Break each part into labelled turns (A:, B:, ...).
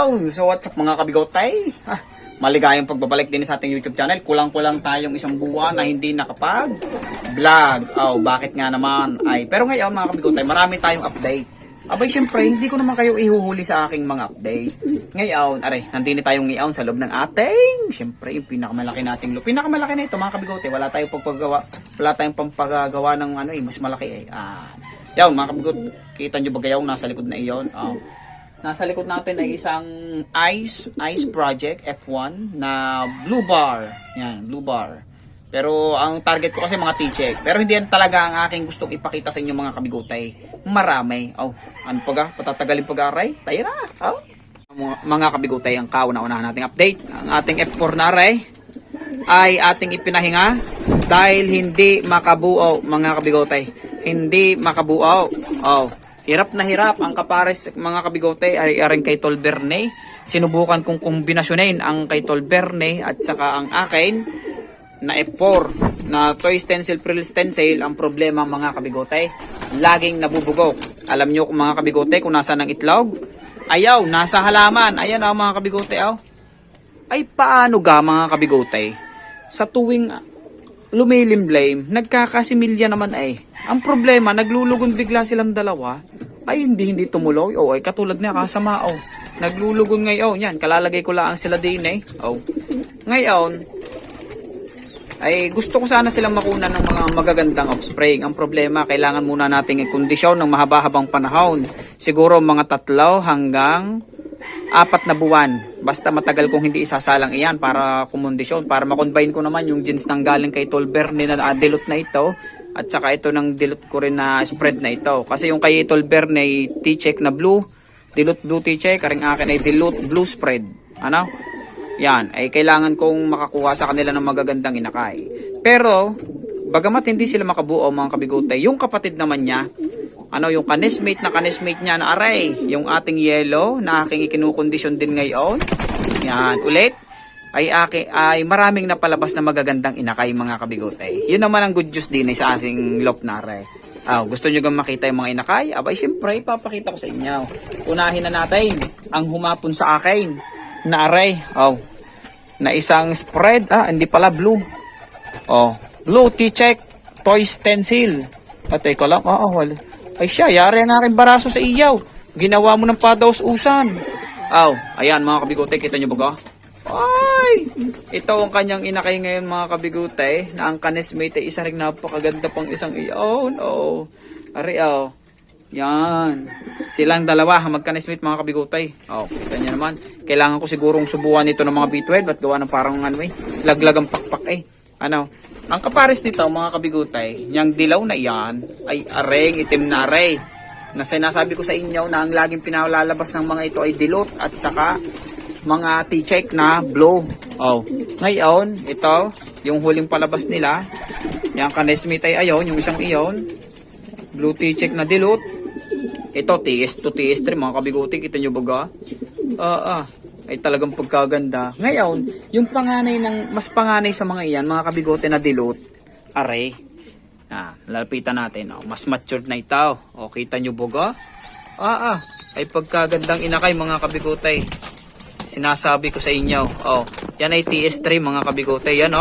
A: Ayun, so what's up mga kabigotay? Maligayang pagbabalik din sa ating YouTube channel. Kulang-kulang tayong isang buwan na hindi nakapag-vlog. Bakit nga naman? Pero ngayon mga kabigotay, marami tayong update. Abay, syempre, hindi ko naman kayo ihuhuli sa aking mga update. Ngayon, nandini tayong ngayon sa loob ng ating, syempre, yung pinakamalaki nating loob. Pinakamalaki na ito mga kabigotay. Wala tayong pampagawa ng mas malaki Yaw, mga kabigotay, kita nyo ba gayaw nasa likod na iyon? Nasa likod natin ay isang ice project F1 na blue bar. Yan, blue bar. Pero ang target ko kasi mga T-check. Pero hindi yan talaga ang aking gustong ipakita sa inyo mga kabigotay. Marami. Ano pa patatagalin pag-aray? Tayo na. Mga kabigotay, ang kauna-unahan nating update. Ang ating F4 na aray ay ating ipinahinga dahil hindi makabuo mga kabigotay. Hindi makabuo. Hirap na hirap ang kapares mga kabigotay ay aring kay Tol Berne. Sinubukan kong kombinasyonin ang kay Tol Berne at saka ang akin na F4 na toy stencil prill stencil. Ang problema mga kabigotay, laging nabubugok. Alam nyo mga kabigotay kung nasa ng itlog? Ayaw, nasa halaman. Ayan mga kabigotay Ay paano ga mga kabigotay? Sa tuwing lumilimblame, nagkakasimilya naman Ang problema, naglulugon bigla silang dalawa. Ay hindi tumuloy. Ay katulad niya kasama Naglulugon ngayon. Yan, kalalagay ko lang sila din Ngayon, ay gusto ko sana silang makunan ng mga magagandang offspring. Ang problema, kailangan muna nating i-kondisyon ng mahaba-habang panahon. Siguro mga 3 hanggang 4 na buwan. Basta matagal kong hindi isasalang iyan para kumondisyon. Para makombine ko naman yung jeans ng galing kay Tol Berne na dilute na ito. At saka ito ng dilute ko rin na spread na ito. Kasi yung kay Tol Berne ay T-check na blue. Dilute blue T-check. Karing akin ay dilute blue spread. Yan, ay kailangan kong makakuha sa kanila ng magagandang inakay. Pero, bagamat hindi sila makabuo mga kabigotay, yung kapatid naman niya, yung kanesmate niya na aray, yung ating yellow na aking ikinukondisyon din ngayon. Yan, ulit, ay maraming napalabas na magagandang inakay mga kabigotay. Yun naman ang good news din sa ating lop na aray. Gusto nyo gang makita yung mga inakay? Abay, syempre, ipapakita ko sa inyo. Unahin na natin ang humapon sa akin na aray. Na isang spread. Hindi pala blue. Blue T-check toy stencil. Teka lang. Ay siya, yari ang aking baraso sa iyaw. Ginawa mo ng padaos-usan. Ayan mga kabigotay, kita nyo ba? Ito ang kanyang inakay ngayon mga kabigotay. Na ang kanesmate ay isa ring napakaganda pang isang iyaw. Yan. Silang dalawa magkanesmate mga kabigotay. Kita nyo naman. Kailangan ko sigurong subukan ito ng mga B12 at gawa ng parang laglag ang pakpak Ang kapares nito mga kabigotay, yung dilaw na iyan ay areng itim na aray. Na sinasabi ko sa inyo na ang laging pinalalabas ng mga ito ay dilute at saka mga T-check na blue. Ngayon, ito, yung huling palabas nila, yung kanesmate ay ayon, yung isang iyon, blue T-check na dilute. Ito, TS2, TS3, mga kabigotay, kita nyo ba? Ay talagang pagkaganda. Ngayon, yung mas panganay sa mga iyan, mga kabigotay na dilute, aray. Lalapitan natin. Mas matured na ito. Kita nyo ba? Ay pagkagandang inakay, mga kabigotay. Sinasabi ko sa inyo. Yan ay TS3, mga kabigotay. Yan,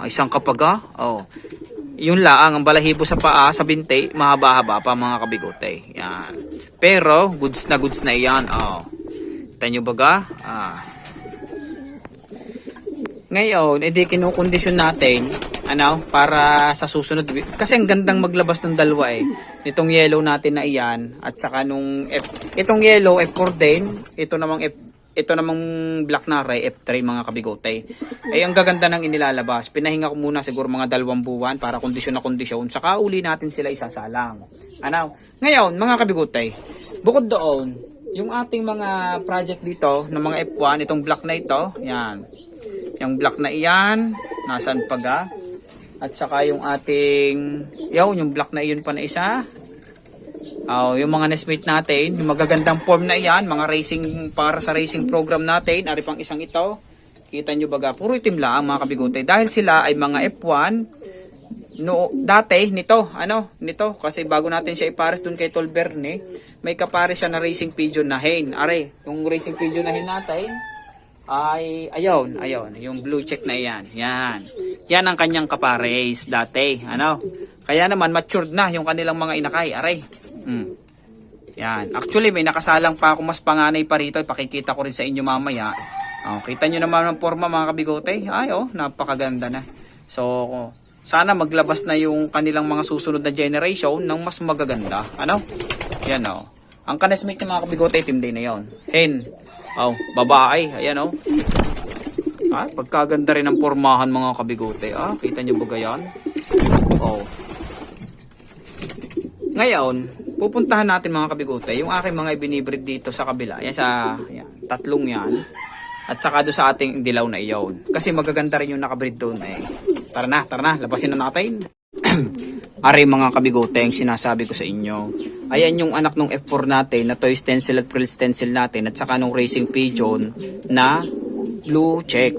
A: isang kapag, yun lang, ang balahibo sa paa, sa binti, mahaba-haba pa mga kabigotay. Yan. Pero, goods na iyan. Kita nyo ba? Ngayon, edi kinukondisyon natin, para sa susunod. Kasi ang gandang maglabas ng dalawa Itong yellow natin na iyan, at saka itong yellow, F4 din. Ito namang black na aray, F3 mga kabigotay. Ang gaganda ng inilalabas. Pinahinga ko muna siguro mga 2 buwan para kondisyon na kondisyon. Saka uli natin sila isasalang. Ngayon, mga kabigotay, bukod doon, yung ating mga project dito, ng mga F1, itong black na ito, yan. Yung black na iyan, nasaan pa At saka yung ating, yung black na iyon pa na isa. Yung mga nesmate natin, yung magagandang form na iyan, mga racing, para sa racing program natin, ari pang isang ito. Kita nyo baga, puro itim lang mga kabigotay. Dahil sila ay mga F1, No, dati nito, nito kasi bago natin siya ipares doon kay Tol Bernie, may kapares siya na racing pigeon na hen. Are, yung racing pigeon na hen natin ay ayun, yung blue check na yan. Yan. Yan ang kanyang kapares dati, Kaya naman matured na yung kanilang mga inakay, are. Yan. Actually, may nakasalang pa ako mas panganay pa rito. Ipakikita ko rin sa inyo mamaya. Kita nyo naman ang forma mga kabigote. Ay, napakaganda na. So, sana maglabas na yung kanilang mga susunod na generation ng mas magaganda. Yan, Ang kanesmate ng mga kabigote, team day na yon. Hen. Babae. Ayan, pagkaganda rin ang pormahan mga kabigote. Kita nyo ba yan? Ngayon, pupuntahan natin mga kabigote, yung aking mga ibinibreed dito sa kabila. Yan tatlong yan. At saka doon sa ating dilaw na iyon. Kasi magaganda rin yung nakabreed doon. Tara na, labasin na natin. Are mga kabigote, yung sinasabi ko sa inyo. Ayan yung anak ng F4 natin, na toy stencil at frill stencil natin. At saka nung racing pigeon na blue check.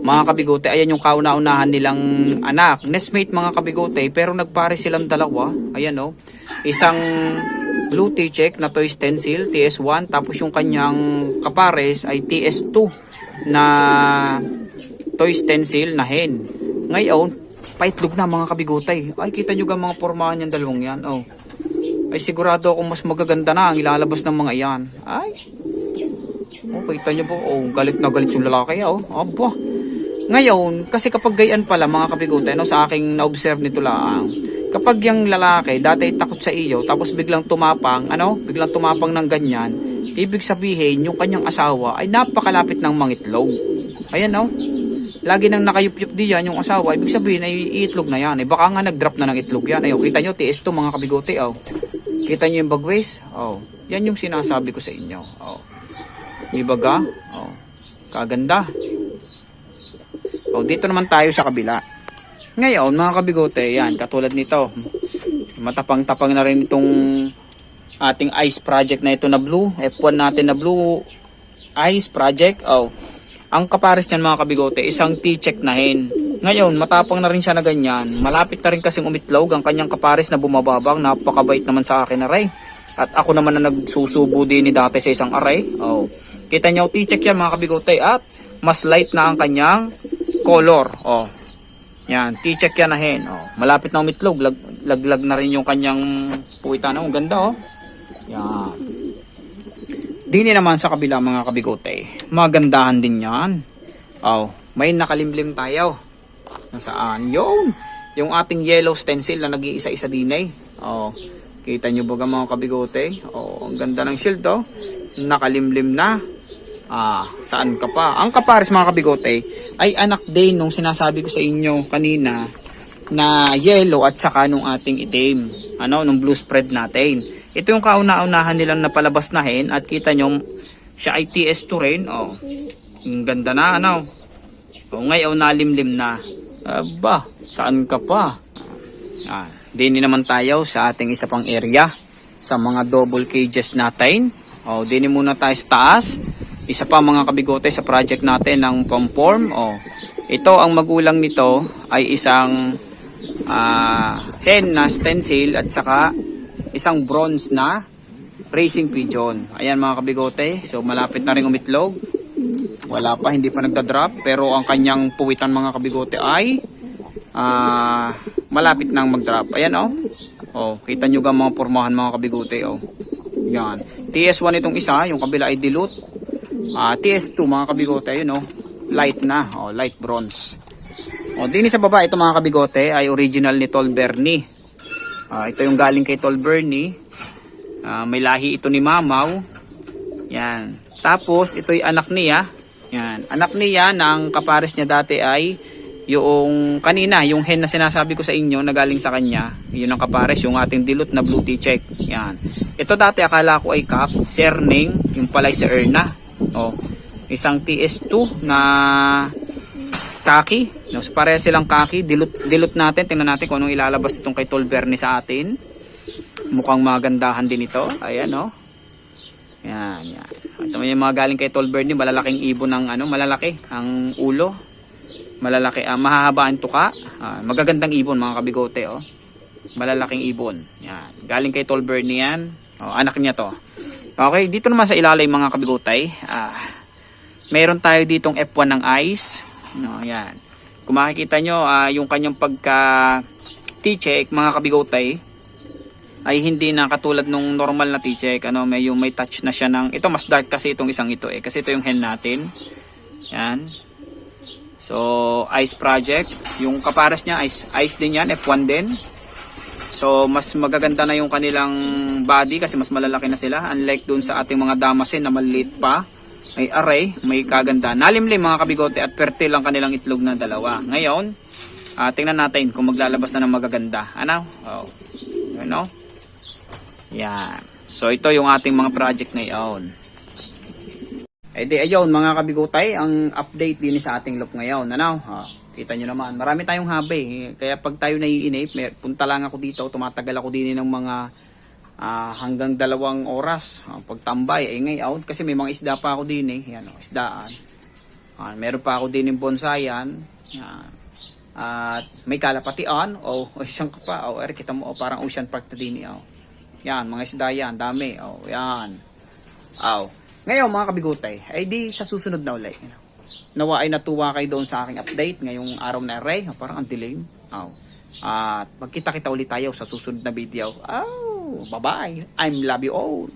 A: Mga kabigote, ayan yung kauna-unahan nilang anak. Nestmate mga kabigote, pero nagpare silang dalawa. Ayan isang blue check na toy stencil, TS1. Tapos yung kanyang kapares ay TS2 na toy stencil na hen. Ngayon, paitlog na mga kabigote. Ay, kita nyo mga pormahan yung dalawang yan. Ay, sigurado akong mas magaganda na ang ilalabas ng mga yan. Ay, kita nyo po, galit na galit yung lalaki, aba. Ngayon, kasi kapag gayan pala mga kabigote, sa aking na-observe nito lang, kapag yung lalaki, dati takot sa iyo, tapos biglang tumapang ng ganyan, ibig sabihin, yung kanyang asawa ay napakalapit ng mangitlog. Ayan, lagi nang nakayup-yup diyan yung asawa, ibig sabihin ay iitlog na yan. Baka nga nag-drop na ng itlog yan. Ayun, kita nyo, TS2 mga kabigote, Kita nyo yung bagwes? Yan yung sinasabi ko sa inyo. Ibaga? Kaganda. Dito naman tayo sa kabila. Ngayon, mga kabigote, yan, katulad nito. Matapang-tapang na rin itong ating ice project na ito na blue. F1 natin na blue ice project. Ang kapares niyan mga kabigote, isang T-check na hen. Ngayon, matapang na rin siya na ganyan. Malapit na rin kasing umitlog ang kanyang kapares na bumababang. Napakabait naman sa akin, aray. At ako naman na nagsusubo din ni dati sa isang aray. Kita nyo, T-check yan mga kabigote. At mas light na ang kanyang color. Yan, T-check yan na hen. Malapit na umitlog. Laglag na rin yung kanyang puwitan. Ang ganda, Yan. Dini naman sa kabila mga kabigote. Magandahan din yan. May nakalimlim tayo. Nasaan? Yung ating yellow stencil na nag-iisa-isa din eh. Kita nyo ba mga kabigote? Ang ganda ng shield nakalimlim na. Saan ka pa? Ang kapares mga kabigote ay anak din nung sinasabi ko sa inyo kanina na yellow at saka nung ating itim. Nung blue spread natin. Ito yung kauna-unahan nilang napalabas na hen at kita nyo siya ay TS2 rin. Ang ganda na ngayon nalimlim na. Aba, saan ka pa? Dini naman tayo sa ating isa pang area sa mga double cages natin. Dini muna tayo sa taas. Isa pa mga kabigote sa project natin ng pom-form. Ito ang magulang nito ay isang hen na stencil at saka isang bronze na racing pigeon. Ayan mga kabigote. So malapit na rin umitlog. Wala pa, hindi pa nagda-drop. Pero ang kanyang puwitan mga kabigote ay malapit nang mag-drop. Ayan kita nyo mga pormahan mga kabigote. Yan. TS1 itong isa. Yung kabila ay dilute. TS2 mga kabigote. Ayun light na. Light bronze. Dini sa baba ito mga kabigote ay original ni Tol Bernie. Ito yung galing kay Tol Bernie. May lahi ito ni Mamaw. Yan. Tapos ito'y anak niya. Yan. Anak niya ng kapares niya dati ay yung kanina, yung hen na sinasabi ko sa inyo na galing sa kanya. Yun ang kapares, yung ating dilute na blue check. Yan. Ito dati akala ko ay cap, serning, yung palay sa Erna. Isang TS2 na kaki. So, pareha silang kaki. Dilute natin. Tingnan natin kung anong ilalabas itong kay Tol Bernie sa atin. Mukhang magandahan din ito. Ayan, Yan. Ito yung mga galing kay Tol Bernie. Malalaking ibon ng malalaki. Ang ulo. Malalaki, mahahaba ang tuka. Magagandang ibon mga kabigote, oh. Malalaking ibon. Yan. Galing kay Tall Bernie yan. Oh, anak niya to. Okay, dito naman sa ilalim mga kabigotay. Meron tayo ditong F1 ng ice. No, yan. Kung makikita nyo, yung kanyang pagka T-check mga kabigotay ay hindi na katulad nung normal na T-check. May touch na siya ng, ito mas dark kasi itong isang ito kasi ito yung hen natin. Yan. So, Ice Project. Yung kaparas niya, ice din yan. F1 din. So, mas magaganda na yung kanilang body kasi mas malalaki na sila. Unlike dun sa ating mga damasin na maliit pa. May array, may kaganda. Nalimlim mga kabigote at perte lang kanilang itlog na dalawa. Ngayon, tingnan natin kung maglalabas na ng magaganda. Ano? Oh. Ano? Yan. So, ito yung ating mga project ngayon. Ayun mga kabigotay, ang update din sa ating loop ngayon. Kita nyo naman, marami tayong hobby. Kaya pag tayo naiinip, punta lang ako dito, tumatagal ako din ng mga hanggang 2 oras. Pagtambay, ngayon, kasi may mga isda pa ako din Yan, isdaan. Meron pa ako din ng bonsayan. Yan. At may kalapatian. Isang ka pa. Kita mo, parang Ocean Park na din. Yan, mga isda yan, dami. Yan. Ngayon mga kabigotay, ay di sa susunod na ulit. Nawa ay natuwa kayo doon sa aking update ngayong araw na aray. Parang ang dilim. At magkita-kita ulit tayo sa susunod na video. Bye-bye. I'm love you all.